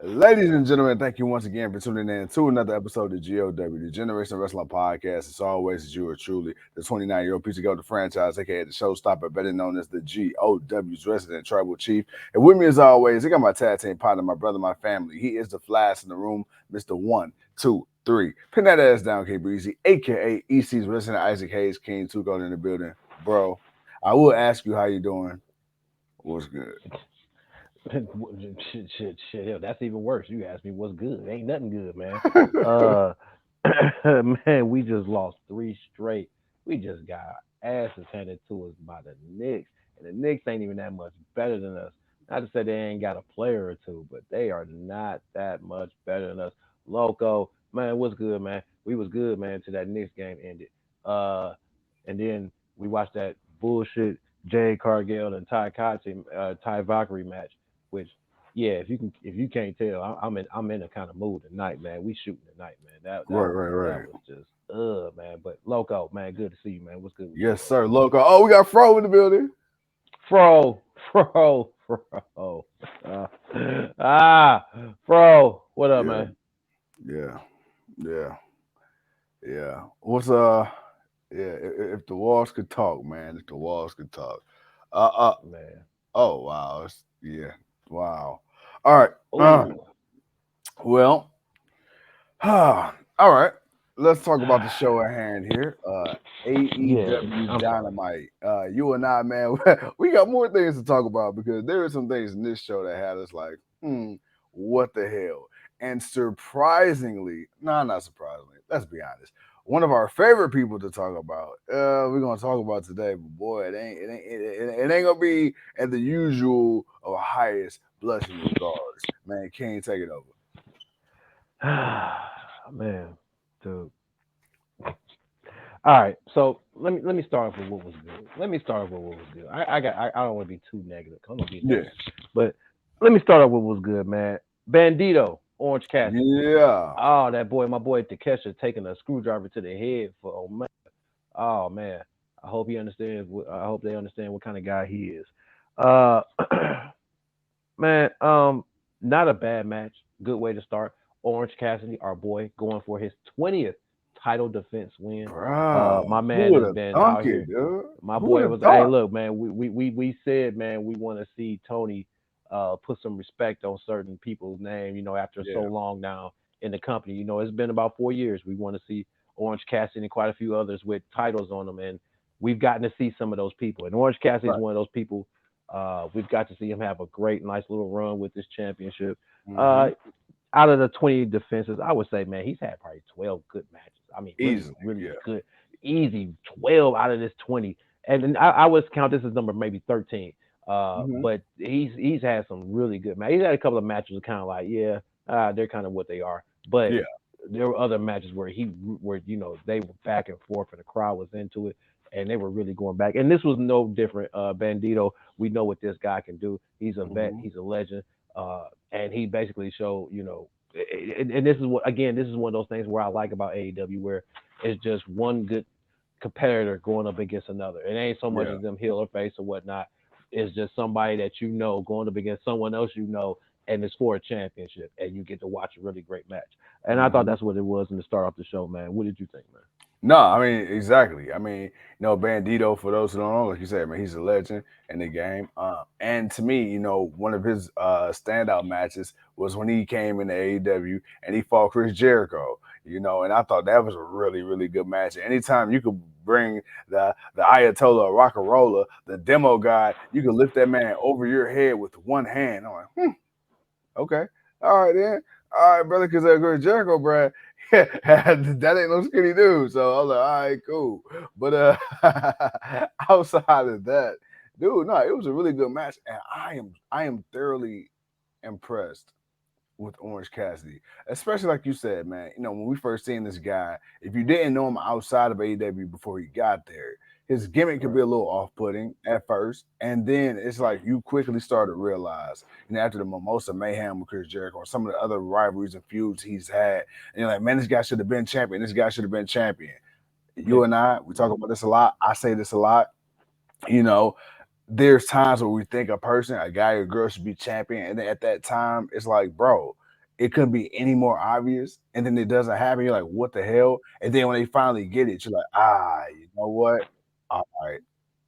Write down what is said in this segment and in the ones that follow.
Ladies and gentlemen, thank you once again for tuning in to another episode of GOW, the Generation Wrestling Podcast. As always, as you are truly the 29-year-old piece of gold, the franchise, aka the showstopper, better known as the GOW's resident tribal chief. And with me, as always, I got my tag team partner, my brother, my family. He is the flash in the room, Mr. 123. Pin that ass down, K Breezy, aka EC's resident Isaac Hayes, King Tuco in the building. Bro, I will ask you how you doing. What's good? shit. Hell, that's even worse. You asked me what's good. Ain't nothing good, man. Uh, man, we just lost three straight. We just got our asses handed to us by the Knicks, and the Knicks ain't even that much better than us. Not to say they ain't got a player or two, but they are not that much better than us. Loco, man, what's good, man? We was good, man, till that Knicks game ended. Uh, and then we watched that bullshit Jade Cargill and Ty Valkyrie match. Which, yeah, if you can't tell, I'm in a kind of mood tonight, man. We shooting tonight, man. That Right. was just man. But Loco, man, good to see you, man. What's good with you, Yes, bro? sir. Loco. Oh, we got Fro in the building. Fro, Fro. Uh, ah, Fro, what up, Yeah, man? yeah, yeah, yeah. What's yeah, if the walls could talk, man, if the walls could talk. Uh uh Man. oh wow. Yeah. Wow. All right. Oh, Well, all right. Let's talk about the show at hand here. yeah. AEW I'm sorry. Dynamite. You and I, man, we got more things to talk about because there are some things in this show that had us like, what the hell? And surprisingly, no, not surprisingly, let's be honest. One of our favorite people to talk about, we're gonna talk about today, but boy, it ain't gonna be at the usual or highest blushing regards. Man, can't take it over. Man, dude. All right, so let me start off with what was good. Let me start off with what was good. I don't want to be too negative. I'm gonna be Yeah. negative, but let me start off with what was good, man. Bandito, Orange Cassidy. Yeah. Oh, that boy, my boy Takesha taking a screwdriver to the head for Omega. Oh man, I hope he understands. I hope they understand what kind of guy he is. Uh, man, not a bad match. Good way to start. Orange Cassidy, our boy, going for his 20th title defense win. My Bro, who man would has have been thunk out it, here. dude? My Who would boy have was, hey, thought? look, man, we said, man, we want to see Tony put some respect on certain people's name, after so Yeah. long now in the company. It's been about 4 years. We want to see Orange Cassidy and quite a few others with titles on them, and we've gotten to see some of those people. And Orange Cassidy is Right. one of those people. We've got to see him have a great, nice little run with this championship. Mm-hmm. Uh, Out of the 20 defenses, I would say, man, he's had probably 12 good matches. I mean, really, Easily. really Yeah. good, easy 12 out of this 20. And then I would count this as number maybe 13. Mm-hmm. But he's had some really good matches. He's had a couple of matches that kind of like, yeah, they're kind of what they are. But Yeah. there were other matches where they were back and forth and the crowd was into it and they were really going back. And this was no different. Bandito, we know what this guy can do. He's a vet. Mm-hmm. He's a legend. And he basically showed, and this is what again, this is one of those things where I like about AEW where it's just one good competitor going up against another. It ain't so much Yeah. as them heel or face or whatnot. It's just somebody that going up against someone else and it's for a championship, and you get to watch a really great match. And I thought Mm-hmm. that's what it was in the start off the show, man. What did you think, man? No, I mean exactly. I mean, Bandito. For those who don't know, like you said, man, he's a legend in the game. And to me, one of his standout matches was when he came into AEW and he fought Chris Jericho. And I thought that was a really, really good match. Anytime you could bring the Ayatollah Rockarola, the demo guy, you could lift that man over your head with one hand. I'm like, okay, all right then, all right, brother, because Chris Jericho, bro, that ain't no skinny dude. So I was like, all right, cool. But outside of that, dude, no, it was a really good match, and I am thoroughly impressed with Orange Cassidy, especially like you said, man. When we first seen this guy, if you didn't know him outside of AEW before he got there, his gimmick could Right. be a little off-putting at first, and then it's like you quickly start to realize, after the Mimosa Mayhem with Chris Jericho or some of the other rivalries and feuds he's had, and you're like, man, this guy should have been champion. This guy should have been champion. Yeah. You and I, we talk about this a lot. I say this a lot. You know, there's times where we think a person, a guy or girl should be champion, and then at that time, it's like, bro, it couldn't be any more obvious. And then it doesn't happen. You're like, what the hell? And then when they finally get it, you're like, you know what? All right.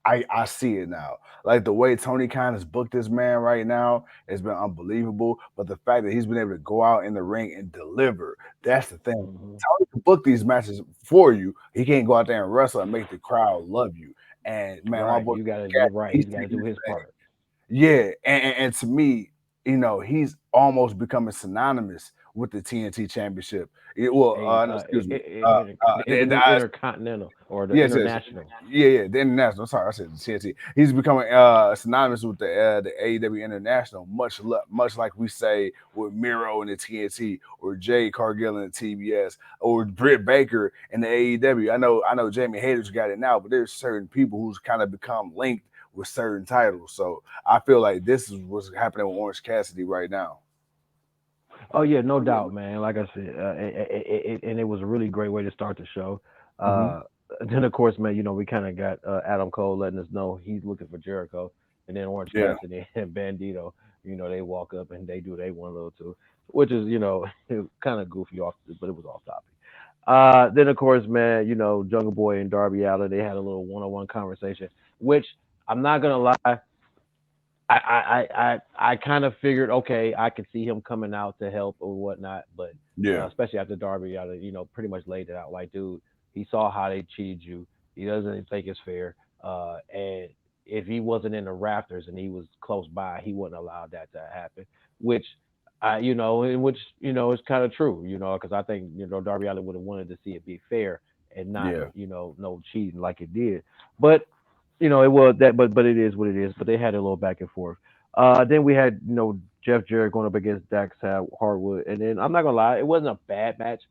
I see it now. Like the way Tony Khan has booked this man right now has been unbelievable. But the fact that he's been able to go out in the ring and deliver, that's the thing. Mm-hmm. Tony can book these matches for you. He can't go out there and wrestle and make the crowd love you. And man, my Right. boy, You gotta. You're Cat, right. he's He's got to taking do this his thing. part. Yeah, and to me, he's almost becoming synonymous with the TNT Championship. No, excuse me. The intercontinental or the Yes, yes, international. yeah. The international. Sorry, I said the TNT. He's becoming synonymous with the AEW International, much like we say with Miro and the TNT, or Jade Cargill and the TBS, or Britt Baker and the AEW. I know Jamie Hayter's got it now, but there's certain people who's kind of become linked with certain titles. So I feel like this is what's happening with Orange Cassidy right now. Oh yeah, no doubt, man. Like I said, and it was a really great way to start the show. Hmm. Uh, then of course, man, we kind of got Adam Cole letting us know he's looking for Jericho, and then Orange Yeah, Cassidy and Bandito, they walk up and they do they one little two, which is kind of goofy off, but it was off topic. Then of course, man, Jungle Boy and Darby Allin, they had a little one-on-one conversation, which I'm not gonna lie, I kind of figured, okay, I could see him coming out to help or whatnot, but yeah, especially after Darby, pretty much laid it out like, dude, he saw how they cheated you. He doesn't think it's fair. And if he wasn't in the rafters and he was close by, he wouldn't allow that to happen. Which, in which is kind of true, because I think Darby Allin would have wanted to see it be fair and not yeah, no cheating like it did, but it was that, but it is what it is. But they had a little back and forth. Then we had Jeff Jarrett going up against Dax Harwood, and then I'm not gonna lie, it wasn't a bad match.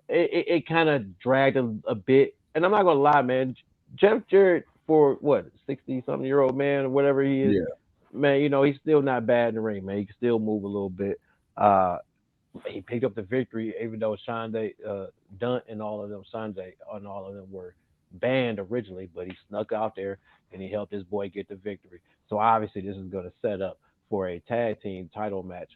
It kind of dragged a bit, and I'm not gonna lie, man. Jeff Jarrett, for what, 60-something-year-old man or whatever he is, yeah, man, he's still not bad in the ring, man. He can still move a little bit. Uh, he picked up the victory, even though Shande, Dunt and all of them, Sanjay and all of them were banned originally, but he snuck out there and he helped his boy get the victory. So obviously, this is going to set up for a tag team title match,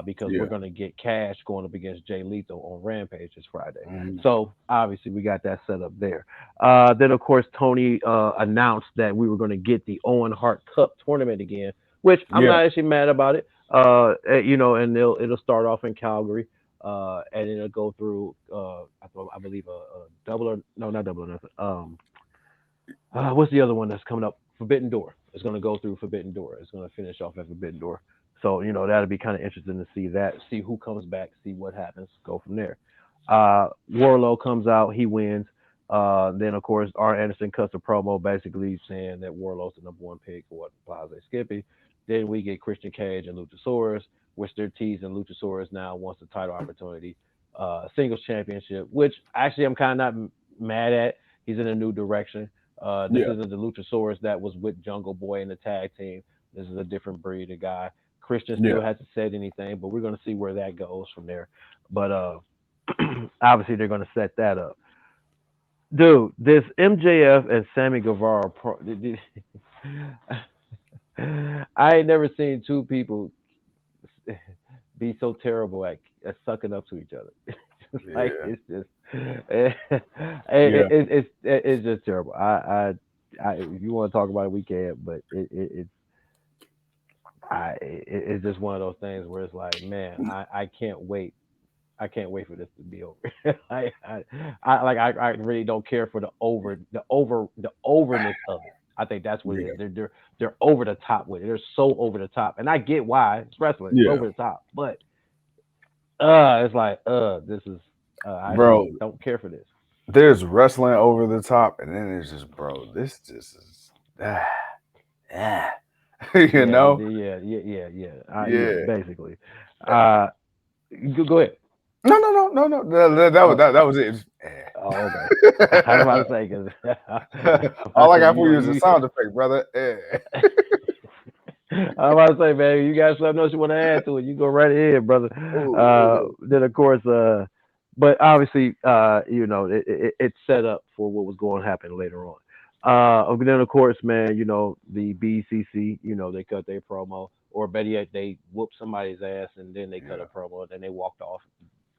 because we're yeah. going to get Cash going up against Jay Lethal on Rampage this Friday. Mhm. So obviously, we got that set up there. Then, of course, Tony announced that we were going to get the Owen Hart Cup tournament again, which I'm Yeah, not actually mad about it. And it'll start off in Calgary, and it'll go through, I believe a double or no, not double or nothing. What's the other one that's coming up? Forbidden Door. It's going to go through Forbidden Door. It's going to finish off at Forbidden Door. So that'll be kind of interesting to see that, see who comes back, see what happens, go from there. Warlow comes out, he wins. Then of course R. Anderson cuts a promo basically saying that Warlow's the number one pick for what Plaza Skippy. Then we get Christian Cage and Luchasaurus, which they're teasing Luchasaurus now wants the title opportunity, singles championship, which actually I'm kind of not mad at. He's in a new direction. This yeah, isn't the Luchasaurus that was with Jungle Boy in the tag team. This is a different breed of guy. Christian yeah, still hasn't said anything, but we're going to see where that goes from there. But obviously, they're going to set that up. Dude, this MJF and Sammy Guevara I ain't never seen two people be so terrible at sucking up to each other. Like yeah, it's just yeah. it's just terrible. If you want to talk about it, we can, but it's just one of those things where it's like, man, I can't wait. I can't wait for this to be over. I really don't care for the overness of it. I think that's what it Yeah, is. They're over the top with it. They're so over the top, and I get why it's wrestling. It's yeah, over the top, but it's like this is I bro. don't care for this. There's wrestling over the top, and then there's just, bro. This just is, ah, you Yeah, know. yeah. Yeah, Yeah. basically. Uh, go ahead. No. That was it. Just, Oh, okay. I was about to say because All I got you for know you is a you. sound effect, brother. Eh. I was about to say, man, you got something else you want to add to it, you go right ahead, brother. Ooh. Then of course, but obviously, it's set up for what was going to happen later on. Then of course, man, the BCC, they cut their promo, or better yet, they whooped somebody's ass and then they cut a Yeah. promo, and then they walked off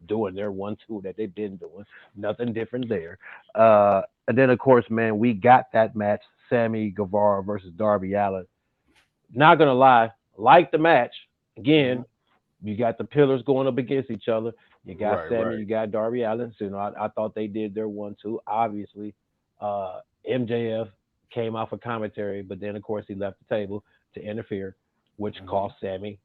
doing their 1-2 that they've been doing. Nothing different there. And then of course, man, we got that match, Sammy Guevara versus Darby Allin. Not gonna lie, like the match. Hmm. Again, you got the pillars going up against each other. You got Right. Sammy, Right. you got Darby Allin. So, I thought they did their 1-2. Obviously, MJF came out for commentary, but then of course he left the table to interfere, which Hmm. cost Sammy,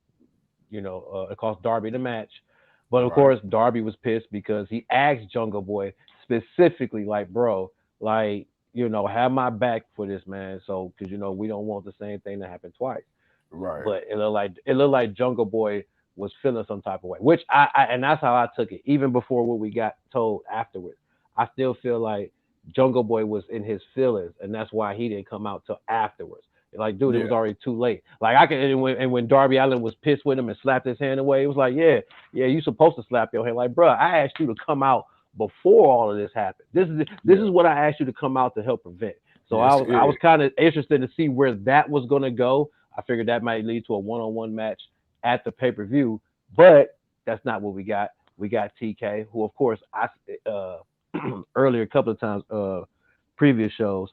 it cost Darby the match. But of Right. course, Darby was pissed because he asked Jungle Boy specifically, like, bro, like, have my back for this, man. So, because we don't want the same thing to happen twice. Right. But it looked like Jungle Boy was feeling some type of way, which and that's how I took it. Even before what we got told afterwards, I still feel like Jungle Boy was in his feelings, and that's why he didn't come out till afterwards. Like, dude, it was Yeah. already too late. Like, I can, and when Darby Allin was pissed with him and slapped his hand away, it was like, yeah, yeah, you supposed to slap your hand. Like, bro, I asked you to come out before all of this happened. This is Yeah. what I asked you to come out to help prevent. So I Yes. was I was kind of interested to see where that was gonna go. I figured that might lead to a one-on-one match at the pay-per-view, but that's not what we got. We got TK, who of course I uh, earlier a couple of times previous shows.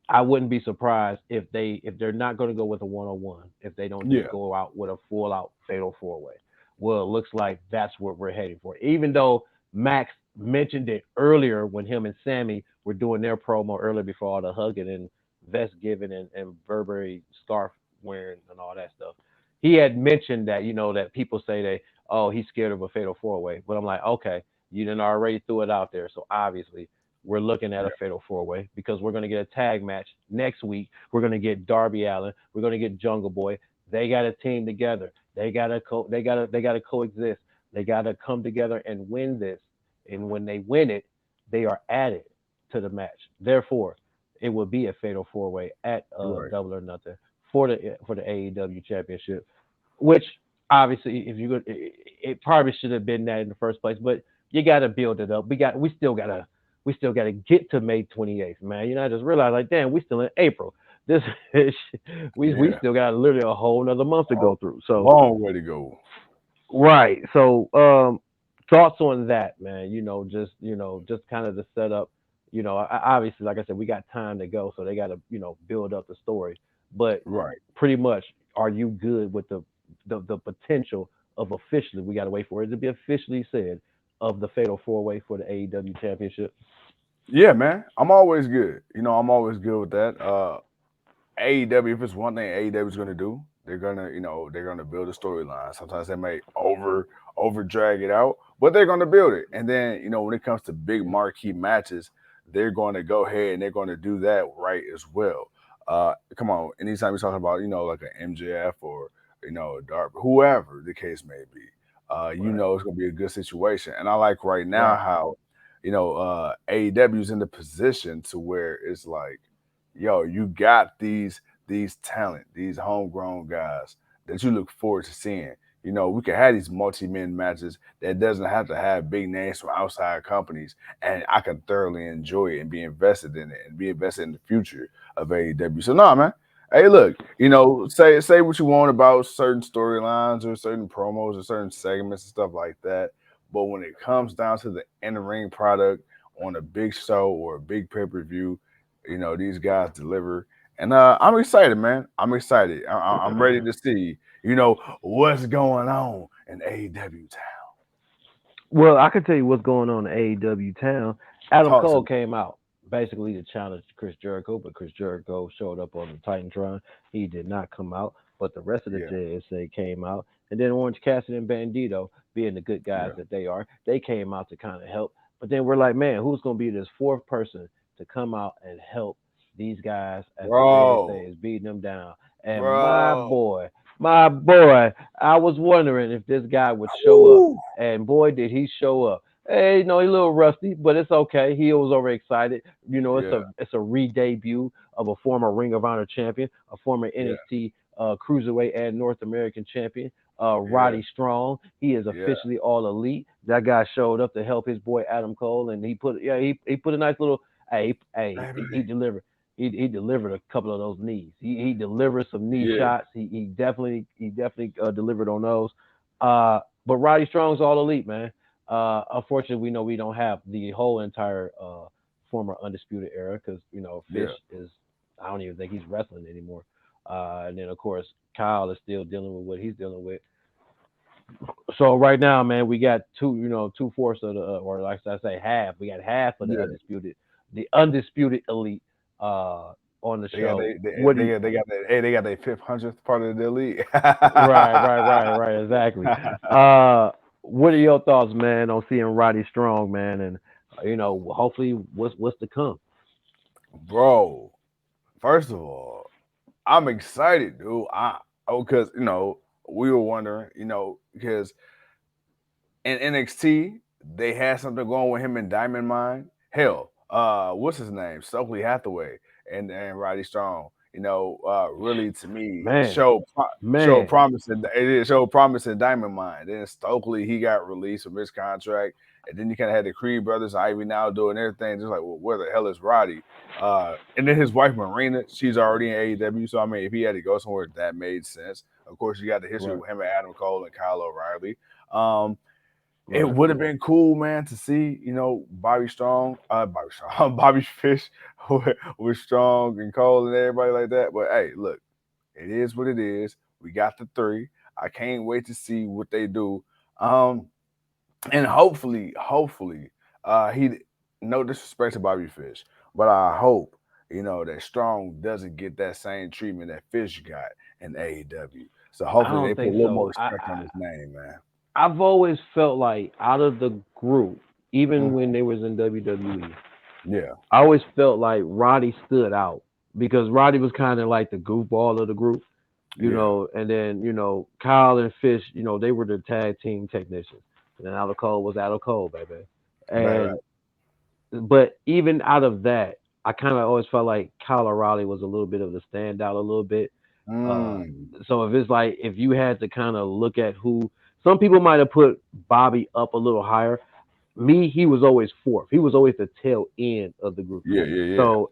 I wouldn't be surprised if they're not going to go with a one-on-one, if they don't just Yeah. go out with a full-out fatal four-way. Well, it looks like that's what we're heading for. Even though Max mentioned it earlier when him and Sammy were doing their promo earlier before all the hugging and vest giving and Burberry scarf wearing and all that stuff, he had mentioned that that people say he's scared of a fatal four-way, but I'm like, okay, you didn't already threw it out there, so obviously we're looking at a Yeah. fatal four way because we're going to get a tag match next week. We're going to get Darby Allin. We're going to get Jungle Boy. They got to team together. They got to coexist. They got to come together and win this. And when they win it, they are added to the match. Therefore, it will be a fatal four way at Right. Double or Nothing for the AEW Championship. Which obviously, if you could, it probably should have been that in the first place. But you got to build it up. We still got to get to May 28th, man. I just realized, like, damn, we still in April. This we Yeah. still got literally a whole another month to Oh, go through. So long way to go. right. So thoughts on that, man. Just kind of the setup. Obviously, like I said, we got time to go, so they got to build up the story. But Right. pretty much, are you good with the potential of officially? We got to wait for it to be officially said of the Fatal Four Way for the AEW Championship. Yeah, man. I'm always good. I'm always good with that. AEW, if it's one thing AEW is gonna do, they're gonna build a storyline. Sometimes they may over drag it out, but they're gonna build it. And then, when it comes to big marquee matches, they're going to go ahead and they're going to do that right as well. Come on, anytime you're talking about, like an MJF or Darby, whoever the case may be, Right. it's gonna be a good situation. And I like right now Right. how AEW is in the position to where it's like, yo, you got these talent, these homegrown guys that you look forward to seeing. We can have these multi-men matches that doesn't have to have big names from outside companies, and I can thoroughly enjoy it and be invested in it and be invested in the future of AEW. So no, man. Hey, look, say what you want about certain storylines or certain promos or certain segments and stuff like that. But when it comes down to the in-ring product on a big show or a big pay-per-view, these guys deliver, and I'm excited, man. I'm excited. I'm ready to see, what's going on in AEW town. Well, I can tell you what's going on in AEW town. Adam Talk to Cole me. came out basically to challenge Chris Jericho, but Chris Jericho showed up on the Titantron. He did not come out, but the rest of the Yeah, JSA came out. And then Orange Cassidy and Bandito, being the good guys yeah, that they are, they came out to kind of help. But then we're like, man, who's going to be this fourth person to come out and help these guys as the bro, JSA is beating them down? And bro. my boy, I was wondering if this guy would show up, Woo. and boy, did he show up. Hey, no, he's a little rusty, but it's okay. He was overexcited. It's Yeah, a re-debut of a former Ring of Honor champion, a former yeah, NXT Cruiserweight and North American champion, yeah, Roddy Strong. He is yeah, officially all elite. That guy showed up to help his boy Adam Cole, and he put a nice little. Hey, he baby. delivered. he delivered a couple of those knees. He delivered some knee Yeah, shots. He definitely delivered on those. But Roddy Strong's all elite, man. Unfortunately, we know we don't have the whole entire former undisputed era because Fish yeah. is, I don't even think he's wrestling anymore. And then of course Kyle is still dealing with what he's dealing with. So right now, man, we got two fourths of the, or like I say, half. We got half of Yeah, the undisputed elite on the they got show. What do you? they got that. Hey, they got their 500th part of the elite. Right, exactly. What are your thoughts, man, on seeing Roddy Strong, man, and hopefully what's to come? Bro, first of all, I'm excited, dude. Because we were wondering, because in NXT they had something going with him and Diamond Mine. Hell, what's his name? Stokely Hathaway and Roddy Strong. Really to me Man, show man, promise. It showed promise in Diamond Mine. Then Stokely he got released from his contract, and then you kind of had the Creed brothers, Ivy now doing everything. Just like, well, where the hell is Roddy? And then his wife Marina, she's already in AEW. So I mean, if he had to go somewhere, that made sense. Of course, you got the history right, with him and Adam Cole and Kyle O'Reilly. Um, it right. would have been cool, man, to see, Bobby Strong, Bobby Fish with Strong and Cole and everybody like that. But hey, look, it is what it is. We got the three. I can't wait to see what they do. Um, and hopefully, he no disrespect to Bobby Fish, but I hope that Strong doesn't get that same treatment that Fish got in AEW. So I hopefully they don't put a think little more so. respect on his name, man. I've always felt like out of the group, even when Mhm. they was in WWE, Yeah, I always felt like Roddy stood out because Roddy was kind of like the goofball of the group, yeah, and then Kyle and Fish, they were the tag team technicians, and then Adam Cole was Adam Cole, baby. right. And but even out of that, I kind of always felt like Kyle O'Reilly was a little bit of the standout, a little bit. Uh, Mm. so if it's like if you had to kind of look at who, some people might have put Bobby up a little higher. Me, he was always fourth. He was always the tail end of the group. Yeah, yeah, yeah, So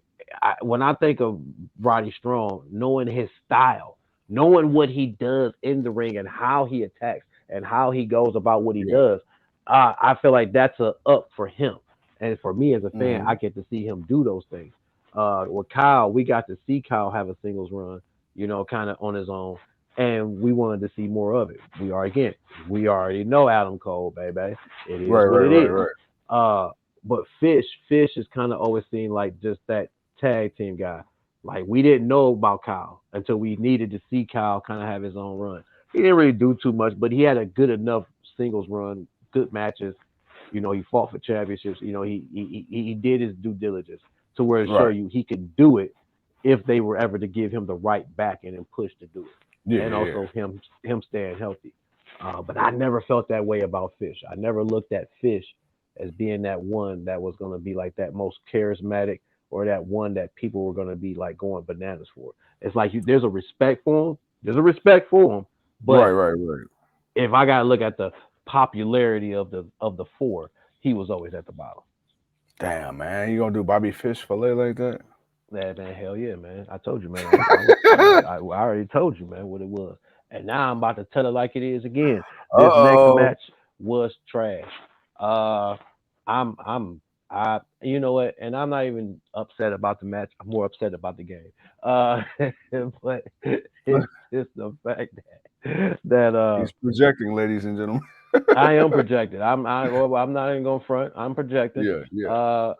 when I think of Roddy Strong, knowing his style, knowing what he does in the ring and how he attacks and how he goes about what he yeah. does, I feel like that's a up for him. And for me as a fan, I Hmm. get to see him do those things. With Kyle, we got to see Kyle have a singles run, kind of on his own, and we wanted to see more of it. We already know Adam Cole, baby. It is Right, what right, it right, is. right. Uh, but Fish is kind of always seen like just that tag team guy. Like we didn't know about Kyle until we needed to see Kyle kind of have his own run. He didn't really do too much, but he had a good enough singles run, good matches. He fought for championships. He did his due diligence to where it show Right. you he could do it if they were ever to give him the right backing and push to do Yeah, it, and yeah, also him staying healthy. But I never felt that way about Fish. I never looked at Fish as being that one that was going to be like that most charismatic or that one that people were going to be like going bananas for. It's like there's a respect for him. There's a respect for him, right, but right, right. if I got to look at the popularity of the four, he was always at the bottom. Damn, man, you gonna do Bobby Fish fillet like that? Man, hell yeah, man. I told you, man. I already told you, man, what it was. And now I'm about to tell it like it is again. This next Uh-oh. match was trash. Uh, I'm, you know what? And I'm not even upset about the match. I'm more upset about the game. Uh, but it's just the fact that He's projecting, ladies and gentlemen. I am projected. Well, I'm not even going front. I'm projecting. Yeah, yeah, Uh,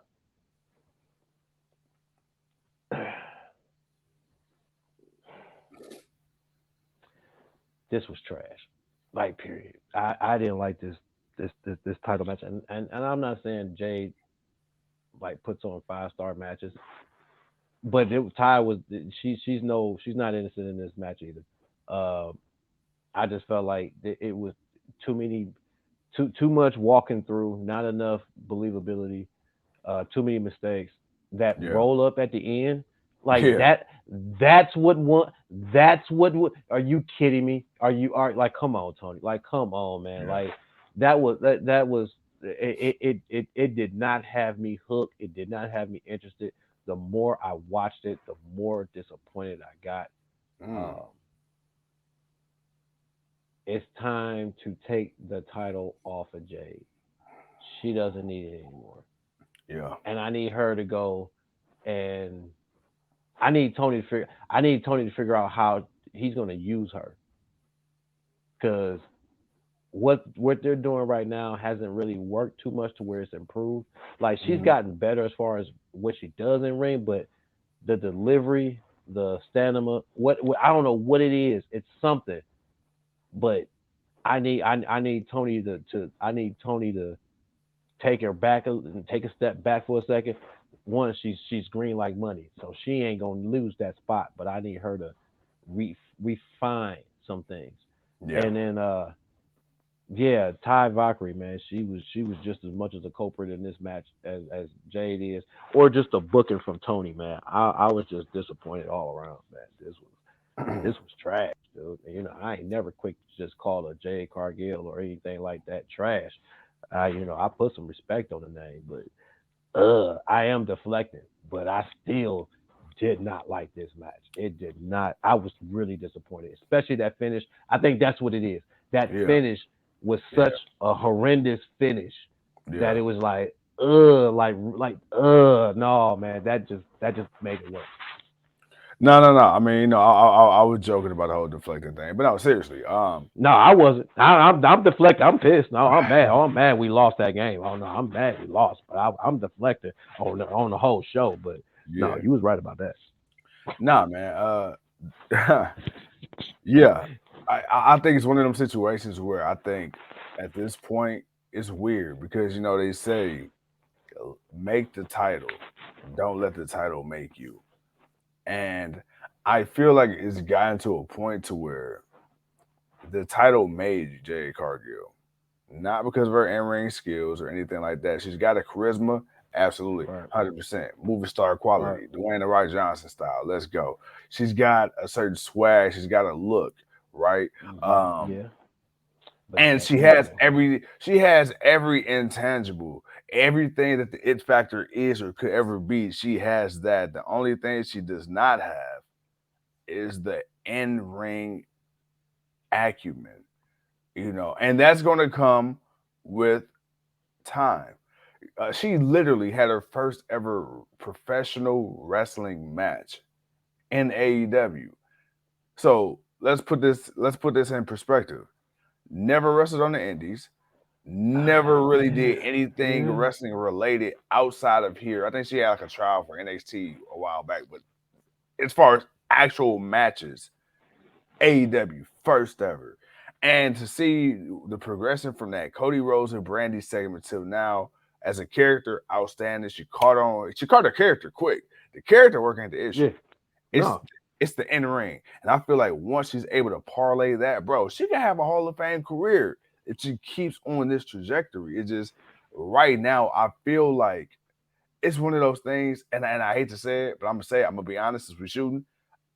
this was trash. Like period. I didn't like this title match, and I'm not saying Jade like puts on 5-star matches, but Ty was she's not innocent in this match either. Uh, I just felt like it was too many too much walking through, not enough believability, too many mistakes. That yeah, roll up at the end, like yeah, that's what one. That's what. Are you kidding me? Are like? Come on, Tony. Like, come on, man. yeah. Like that was it did not have me hooked. It did not have me interested. the more I watched it, the more disappointed I got. Mm. Um, it's time to take the title off of Jade. She doesn't need it anymore, Yeah. and I need her to go. And I need Tony to figure. I need Tony to figure out how he's going to use her, because what they're doing right now hasn't really worked too much to where it's improved. Like, she's Mhm. gotten better as far as what she does in ring, but the delivery, the stamina, what I don't know what it is. It's something, but I need Tony to I need Tony to take her back and take a step back for a second. One, she's green like money, so she ain't gonna lose that spot. But I need her to refine some things, Yeah. and then yeah, Ty Valkyrie, man, she was just as much as a culprit in this match as Jade is, or just a booking from Tony, man. I was just disappointed all around, man. This was trash, dude. You know, I ain't never quick to just call a Jade Cargill or anything like that trash. I put some respect on the name, but I am deflecting. But I still did not like this match. It did not. I was really disappointed, especially that finish. I think that's what it is. That Yeah. finish was Yeah. such a horrendous finish that Yeah. it was like, no, man, that just made it worse. No, no, no. I mean, I was joking about the whole deflecting thing, but no, seriously. No, I wasn't. I'm deflecting. I'm pissed. No, I'm mad. Oh, I'm mad we lost that game. Oh no, I'm mad we lost. But I'm deflecting on the whole show. But no, Yeah. you was right about that. Nah, man. Yeah. I think it's one of them situations where I think at this point it's weird because they say make the title, don't let the title make you. And I feel like it's gotten to a point to where the title made Jade Cargill. Not because of her in-ring skills or anything like that. She's got a charisma, absolutely, Right, 100%. Movie star right. quality, Dwayne the Rock Johnson style. Let's go. She's got a certain swag. She's got a look, right? Yeah, but And that ego. she has every intangible, everything that the it factor is or could ever be. She has that. The only thing she does not have is the in-ring acumen, and that's going to come with time. She literally had her first ever professional wrestling match in AEW. So let's put this in perspective. Never wrestled on the Indies. Never really did Yeah, anything yeah. wrestling related outside of here. I think she had like a trial for NXT a while back, but as far as actual matches, AEW first ever. And to see the progression from that Cody Rhodes and Brandy segment till now as a character, outstanding. She caught her character quick. The character working at the Yeah. issue. It's No. it's the in ring. And I feel like once she's able to parlay that, bro, she can have a Hall of Fame career if she keeps on this trajectory. It's just right now, I feel like it's one of those things, and I hate to say it, but I'm gonna say it, I'm gonna be honest as we're shooting.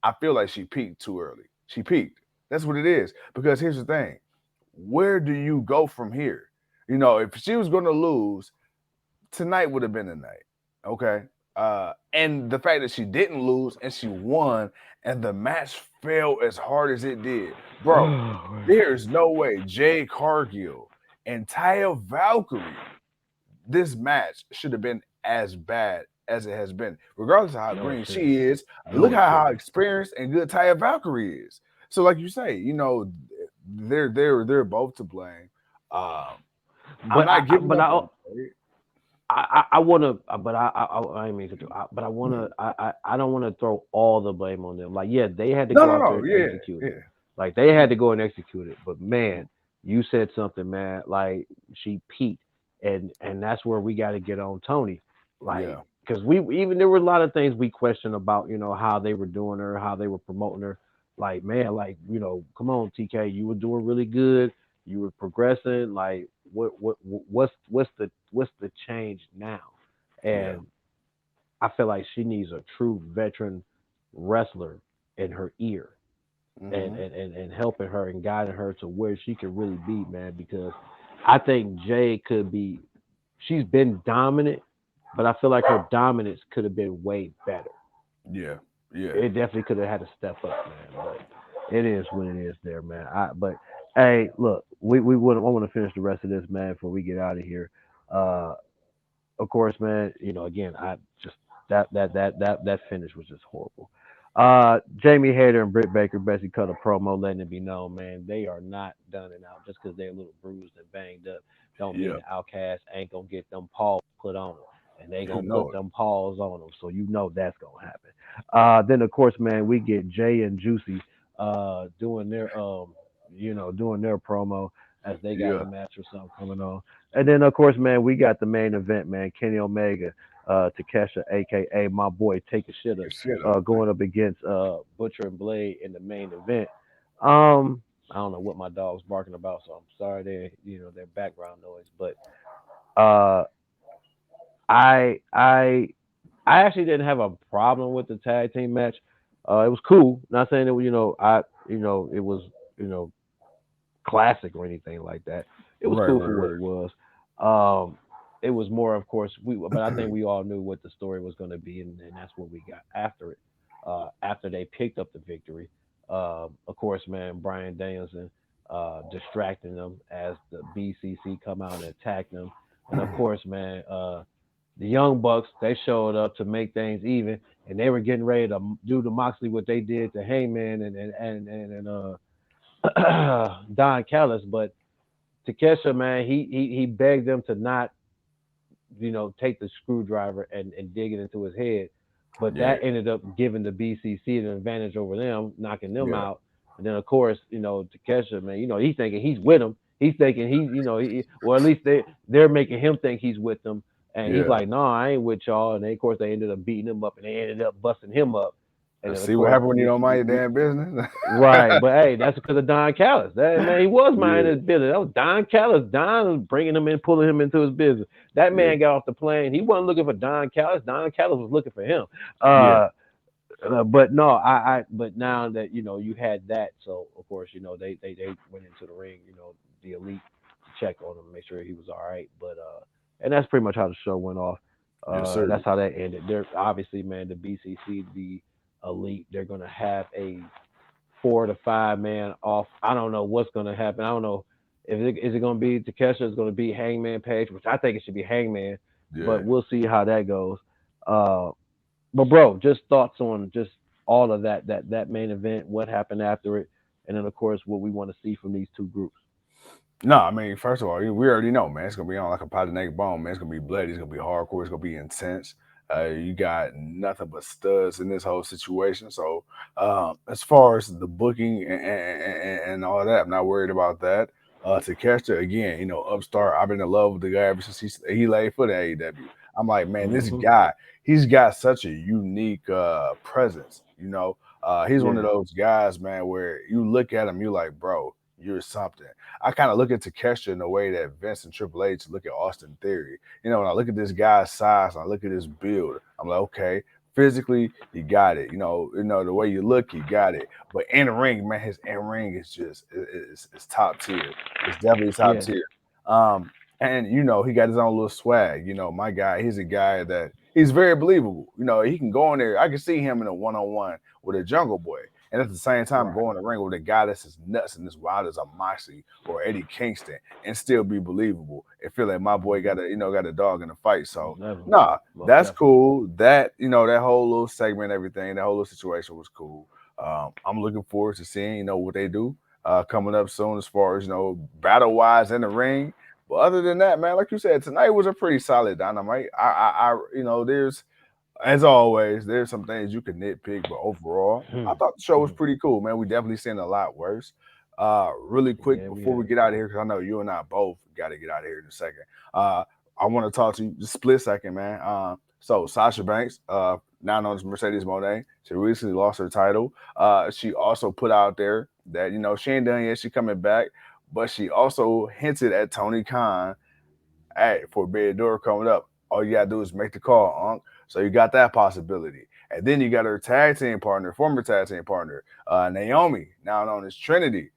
I feel like she peaked too early. She peaked. That's what it is. Because here's the thing: where do you go from here? If she was going to lose, tonight would have been the night. Okay. And the fact that she didn't lose and she won, and the match fell as hard as it did, bro. There's no way Jade Cargill and Taya Valkyrie this match should have been as bad as it has been, regardless of how No, it green shouldn't. she is. Look No, it how shouldn't. experienced and good Taya Valkyrie is. So, like you say, they're both to blame. Um, I'm But not giving but up on Jade. I want to, but I didn't mean to do, but I want to, I don't want to throw all the blame on them. Like, yeah, they had to No, go no, out there no. and Yeah, execute it. yeah, Like, they had to go and execute it. But man, you said something, man. Like, she peaked, and that's where we got to get on Tony. Like, yeah, because we even there were a lot of things we questioned about, how they were doing her, how they were promoting her. Like, man, like, come on, TK, you were doing really good. You were progressing. Like, what's the change now? yeah. And I feel like she needs a true veteran wrestler in her ear, and Hmm. and helping her and guiding her to where she can really be, man. Because I think Jay could be. She's been dominant, but I feel like her dominance could have been way better. Yeah, yeah, It definitely could have had to step up, man. But it is what it is, there, man. But hey, look, we would I want to finish the rest of this, man, before we get out of here. Uh, of course, man. Again, I just that finish was just horrible. Jamie Hayter and Britt Baker basically cut a promo letting it be known, man, they are not done and out just because they're a little bruised and banged up. Don't mean yeah. the Outcast ain't gonna get them paws put on them, and they gonna put No, them paws on them. So that's gonna happen. Then of course, man, we get Jay and Juicy doing their doing their promo as they got a yeah, match or something coming on. And then of course, man, we got the main event, man. Kenny Omega, Takesha, aka my boy Takeshita, shit up, man. going up against Butcher and Blade in the main event. I don't know what my dog's barking about, so I'm sorry their background noise. But uh, I I I actually didn't have a problem with the tag team match. It was cool. Not saying it was it was you know classic or anything like that. It was Right, cool for what right, it was. Um, it was more, of course, but I think right. we all knew what the story was going to be, and that's what we got after it. After they picked up the victory, of course, man, Brian Danielson distracting them as the BCC come out and attack them, and of course, man, the Young Bucks they showed up to make things even, and they were getting ready to do to Moxley what they did to Heyman and Don Callis, but Takesha, man, he begged them to not, take the screwdriver and dig it into his head. But Yeah, that ended up giving the BCC an advantage over them, knocking them yeah, out. And then of course, Takesha, man, he's thinking he's with them. He's thinking or at least they're making him think he's with them. And he's yeah. like, no, I ain't with y'all. And they, of course, they ended up beating him up, and they ended up busting him up. And then of See what course, happened when you don't mind your damn business? right, but hey, that's because of Don Callis. That man, he was minding Yeah, his business. That was Don Callis. Don was bringing him in, pulling him into his business. That yeah, man got off the plane. He wasn't looking for Don Callis. Don Callis was looking for him. yeah, But no, but now that you had that, so of course they went into the ring. The elite to check on him, make sure he was all right. But and that's pretty much how the show went off. yes, sir. That's how that ended. They're obviously, man, the BCC, the elite, they're gonna have a 4 to 5 man off. I don't know what's gonna happen. I don't know if is it gonna be Takesha, is gonna be Hangman Page, which I think it should be Hangman, Yeah. but we'll see how that goes. Uh, but bro, just thoughts on just all of that main event, what happened after it, and then of course what we want to see from these two groups. No, I mean, first of all, we already know, man. It's gonna be on like a pot of naked bone, man. It's gonna be bloody. It's gonna be hardcore. It's gonna be intense. You got nothing but studs in this whole situation. So, as far as the booking and all that, I'm not worried about that. Takeshita, again, upstart. I've been in love with the guy ever since he laid foot at AEW. I'm like, man, this Hmm. guy, he's got such a unique presence. He's one of Yeah, those guys, man, where you look at him, you like, bro, you're something. I kind of look at Takeshita in the way that Vince and Triple H look at Austin Theory. When I look at this guy's size and I look at his build, I'm like, okay, physically, he got it. The way you look, he got it. But in the ring, man, his in ring is just it's top tier. It's definitely top yeah, tier. And he got his own little swag. My guy, he's a guy that he's very believable. He can go in there. I can see him in a one-on-one with a Jungle Boy, and at the same time right. go in the ring with a guy that's as nuts and as wild as a Moxley or Eddie Kingston and still be believable and feel like my boy Hmm. got a dog in the fight. So Most definitely, nah, most that's definitely. cool. That whole little segment, everything, that whole little situation was cool. I'm looking forward to seeing what they do coming up soon as far as battle wise in the ring. But other than that, man, like you said, tonight was a pretty solid dynamite. There's as always, there's some things you can nitpick, but overall, I thought the show was pretty cool, man. We definitely seen a lot worse. Really quick Yeah, we before we have. get out of here, because I know you and I both got to get out of here in a second. I want to talk to you just a split second, man. So Sasha Banks, now known as Mercedes Moné, she recently lost her title. She also put out there that she ain't done yet. She coming back, but she also hinted at Tony Khan, hey, for Bandor coming up, all you gotta do is make the call, Unc. So you got that possibility. And then you got her tag team partner, former tag team partner, Naomi, now known as Trinity,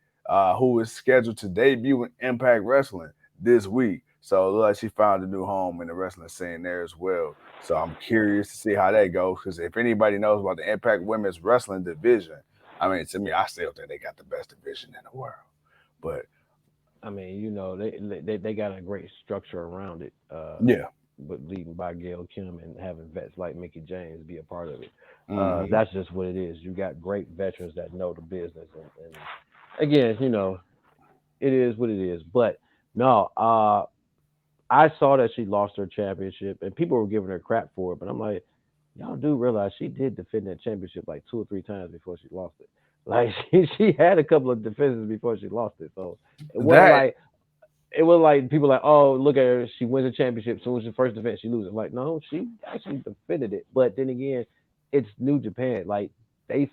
who is scheduled to debut in Impact Wrestling. this week. So it looks like she found a new home in the wrestling scene there as well. So I'm curious to see how that goes. Because if anybody knows about the Impact Women's Wrestling division, I mean, to me, I still think they got the best division in the world. But I mean, they got a great structure around it, yeah, but leading by Gail Kim and having vets like Mickey James be a part of it. hmm, That's just what it is. You got great veterans that know the business, and again, it is what it is. But no, I saw that she lost her championship, and people were giving her crap for it. But I'm like, y'all do realize she did defend that championship like 2 or 3 times before she lost it. Like she had a couple of defenses before she lost it, so it wasn't that like it was like people like, oh, look at her, she wins a championship. Soon as the first defense, she loses. Like, no, she actually defended it. But then again, it's New Japan. Like they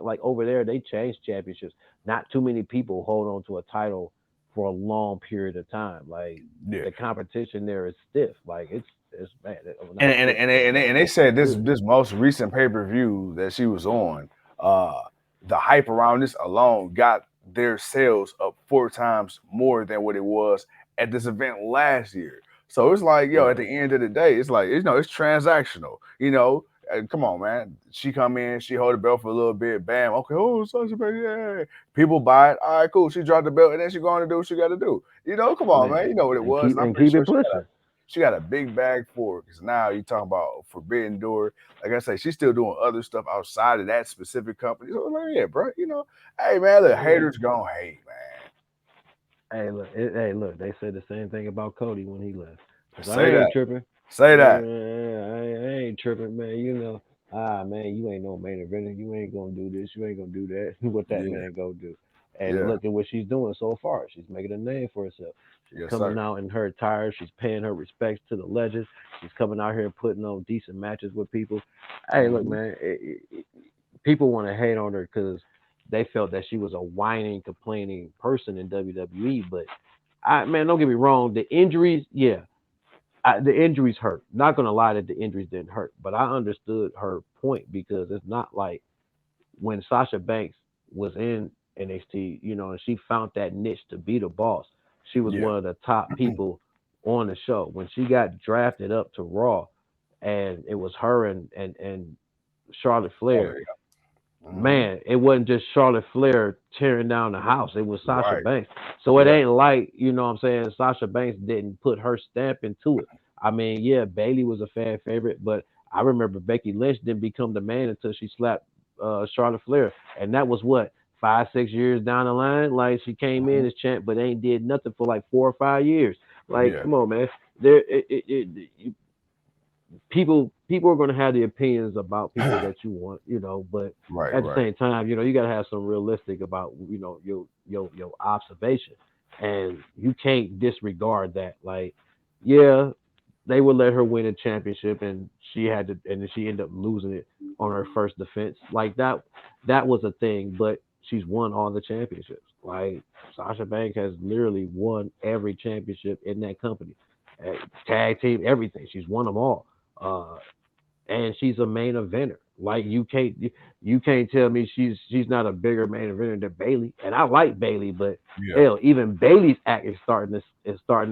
like over there, they changed championships. Not too many people hold on to a title for a long period of time. Like yeah. the competition there is stiff. Like it's bad. and Not and stiff, and but they, and they, and they it's said this good. most recent pay per view that she was on, uh, the hype around this alone got their sales up 4 times more than what it was at this event last year. So it's like, yo, at Yeah. the end of the day, it's like it's transactional. Come on, man. She come in, she hold the belt for a little bit, bam, okay, oh, Sasha Banks, yeah. People buy it, all right, cool. She dropped the belt, and then she going to do what she got to do. Come on, man. Man, You know what it and was, keep and I'm and pretty keep sure it pushing. she got a big bag for it because now you talking about Forbidden Door. Like I say, she's still doing other stuff outside of that specific company. So like, yeah, bro, hey man, look, Yeah. haters gonna hate, Hey, look. They said the same thing about Cody when he left. man. Cause I Say that, ain't tripping. say that. I ain't tripping, man. Man, you ain't no main eventer. You ain't gonna do this. You ain't gonna do that. What that Yeah, man go do? And yeah, look at what she's doing so far. She's making a name for herself. She's yes, coming sir. out in her attire. She's paying her respects to the legends. She's coming out here and putting on decent matches with people. Hey, look, Hmm. man. People want to hate on her because they felt that she was a whining, complaining person in WWE. But man, don't get me wrong. The injuries, yeah, the injuries hurt. Not gonna lie that the injuries didn't hurt, but I understood her point because it's not like when Sasha Banks was in NXT, and she found that niche to be the boss. She was Yeah. one of the top people on the show. When she got drafted up to Raw, and it was her and Charlotte Oh Flair, yeah. Hmm. man, it wasn't just Charlotte Flair tearing down the house. It was Sasha Right. Banks. So it Yeah. ain't like, what I'm saying, Sasha Banks didn't put her stamp into it. I mean, yeah, Bailey was a fan favorite, but I remember Becky Lynch didn't become the man until she slapped Charlotte Flair. And that was what, 5, 6 years down the line? Like she came in Hmm. as champ, but ain't did nothing for like 4 or 5 years. Like, Yeah. come on, man. There, people are going to have the opinions about people that you want, but Right. at the Right. same time, you got to have some realistic about your observation, and you can't disregard that. Like, yeah, they would let her win a championship, and and then she ended up losing it on her first defense. Like that was a thing, but she's won all the championships. Like Sasha Banks has literally won every championship in that company, tag team, everything. She's won them all. Uh, and she's a main eventer. Like you can't tell me she's not a bigger main eventer than Bailey. And I like Bailey, but Yeah. hell, even Bailey's act is starting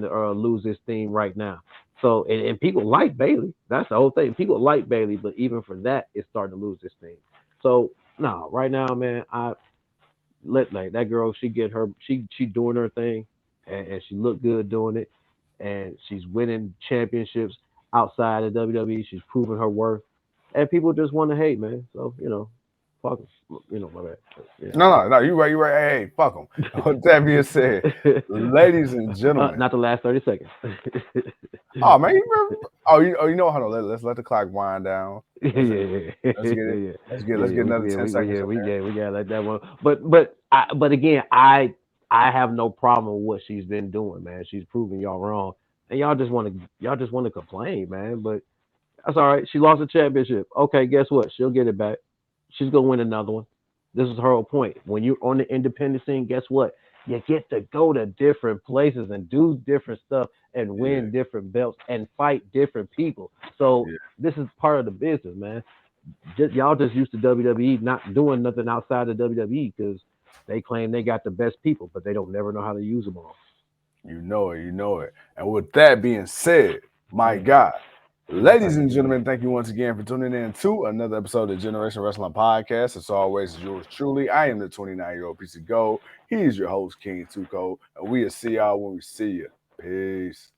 to lose its steam right now. So and people like Bailey. That's the whole thing. People like Bailey, but even for that, it's starting to lose its steam. So no, right now, man, I let like that girl. She doing her thing, and she looked good doing it, and she's winning championships outside of WWE. She's proving her worth, and people just want to hate, man. So fuck 'em. My bad. No, no, no. You right. You right. Hey, fuck them. With that being said, ladies and gentlemen. Not the last 30 seconds. Oh man, you remember? Oh, you know how to let's let the clock wind down. Yeah, Let's yeah, let's yeah, get it. yeah, Let's yeah. get another 10 seconds in there. We got like that one. But again, I have no problem with what she's been doing, man. She's proving y'all wrong, and y'all just want to complain, man. But that's all right. She lost the championship. Okay, guess what? She'll get it back. She's gonna win another one. This is her whole point. When you're on the independent scene, guess what? You get to go to different places and do different stuff and Yeah, win different belts and fight different people. So yeah, this is part of the business, man. Y'all just used to WWE not doing nothing outside of WWE because they claim they got the best people, but they don't never know how to use them all. You know it. You know it. And with that being said, my God, ladies and gentlemen, thank you once again for tuning in to another episode of Generation Wrestling Podcast. As always, is yours truly. I am the 29-year-old piece of gold. He's your host, King Tuco, and we'll see y'all when we see you. Peace.